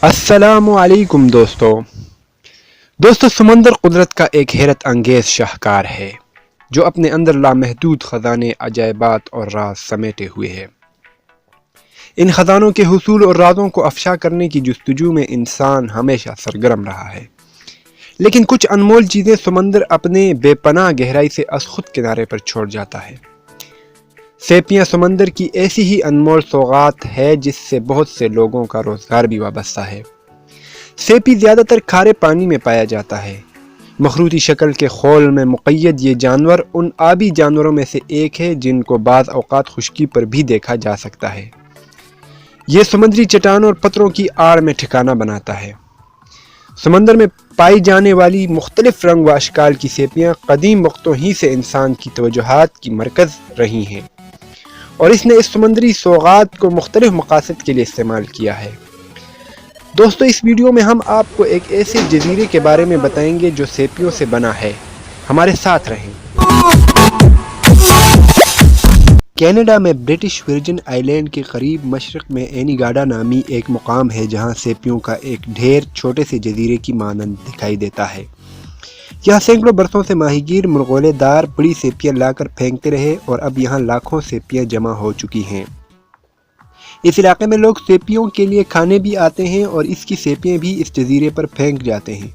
अस्सलाम वालेकुम दोस्तों समंदर कुदरत का एक हैरत अंगेज शाहकार है जो अपने अंदर लामहदूद ख़जाने, अजायबात और राज समेटे हुए है। इन ख़जानों के हुसूल और राज़ों को अफशा करने की जुस्तजू में इंसान हमेशा सरगर्म रहा है, लेकिन कुछ अनमोल चीज़ें समंदर अपने बेपनाह गहराई से असखुद किनारे पर छोड़ जाता है। सेपियाँ समंदर की ऐसी ही अनमोल सौगात है जिससे बहुत से लोगों का रोज़गार भी वाबस्ता है। सेपी ज़्यादातर खारे पानी में पाया जाता है। मखरूती शक्ल के खोल में मुक़य्यद ये जानवर उन आबी जानवरों में से एक है जिनको बाज़ औक़ात खुश्की पर भी देखा जा सकता है। ये समुद्री चट्टानों और पत्थरों की आड़ में ठिकाना बनाता है। समंदर में पाई जाने वाली मुख्तलिफ रंग व अशकाल की सेपियाँ कदीम वक्तों ही से इंसान की तवज्जुहात की मरकज़ रही हैं और इसने इस समुद्री सौगात को मुख्तलिफ मकासद के लिए इस्तेमाल किया है। दोस्तों, इस वीडियो में हम आपको एक ऐसे जजीरे के बारे में बताएंगे जो सेपियों से बना है। हमारे साथ रहें। कनाडा में ब्रिटिश वर्जिन आइलैंड के करीब मशरक़ में एनीगाडा नामी एक मुकाम है जहाँ सेपियों का एक ढेर छोटे से जजीरे की मानंद दिखाई देता है। यहाँ सैकड़ों बरसों से माहीगीर मुरगोलेदार बड़ी सेपियाँ लाकर फेंकते रहे और अब यहाँ लाखों सेपियाँ जमा हो चुकी हैं। इस इलाके में लोग सेपियों के लिए खाने भी आते हैं और इसकी सेपियाँ भी इस जजीरे पर फेंक जाते हैं।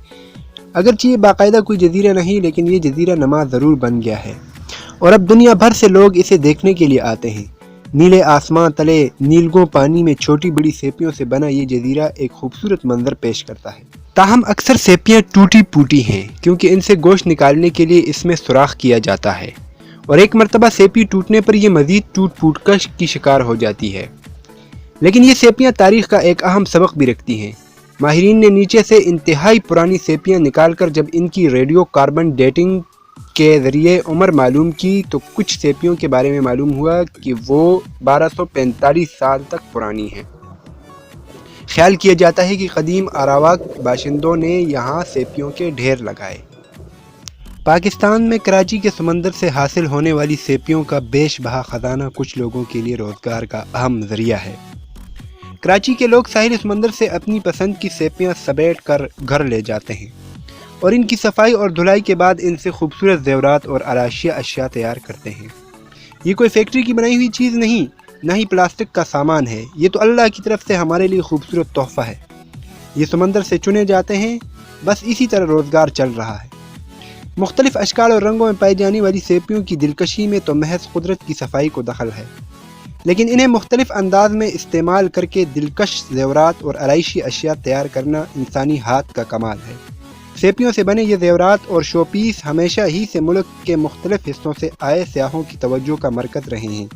अगरचे ये बाकायदा कोई जजीरा नहीं, लेकिन ये जजीरा नमा ज़रूर बन गया है और अब दुनिया भर से लोग इसे देखने के लिए आते हैं। नीले आसमान तले नीलगों पानी में छोटी बड़ी सेपियों से बना ये जजीरा एक खूबसूरत मंजर पेश करता है। ताहम अक्सर सेपियाँ टूटी फूटी हैं क्योंकि इनसे गोश्त निकालने के लिए इसमें सुराख किया जाता है और एक मरतबा सेपी टूटने पर यह मज़ीद टूट फूट कर की शिकार हो जाती है। लेकिन ये सेपियाँ तारीख़ का एक अहम सबक भी रखती हैं। माहिरीन ने नीचे से इंतहाई पुरानी सेपियाँ निकालकर जब इनकी रेडियो कार्बन डेटिंग के ज़रिए उम्र मालूम की तो कुछ सेपियों के बारे में मालूम हुआ कि वो 1245 साल तक पुरानी हैं। ख्याल किया जाता है कि कदीम अरावाक बाशिंदों ने यहाँ सेपियों के ढेर लगाए। पाकिस्तान में कराची के समंदर से हासिल होने वाली सेपियों का बेशबहा ख़जाना कुछ लोगों के लिए रोज़गार का अहम ज़रिया है। कराची के लोग साहिल समंदर से अपनी पसंद की सेपियाँ समेट कर घर ले जाते हैं और इनकी सफाई और धुलाई के बाद इनसे खूबसूरत ज़ेवरात और आराशिया अशिया तैयार करते हैं। ये कोई फैक्ट्री की बनाई हुई चीज़ नहीं, ना ही प्लास्टिक का सामान है। ये तो अल्लाह की तरफ से हमारे लिए खूबसूरत तोहफ़ा है। ये समंदर से चुने जाते हैं। बस इसी तरह रोज़गार चल रहा है। मुख्तलिफ अशकाल और रंगों में पाई जाने वाली सेपियों की दिलकशी में तो महज कुदरत की सफाई को दखल है, लेकिन इन्हें मुख्तलिफ अंदाज में इस्तेमाल करके दिलकश ज़ेवरात और आराइशी अशिया तैयार करना इंसानी हाथ का कमाल है। सेपियों से बने ये ज़ेवरात और शोपीस हमेशा ही से मुल्क के मुख्तलिफ हिस्सों से आए सियाहों की तवज्जो का मरकज़ रहे हैं।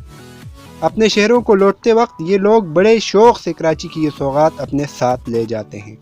अपने शहरों को लौटते वक्त ये लोग बड़े शौक़ से कराची की ये सौगात अपने साथ ले जाते हैं।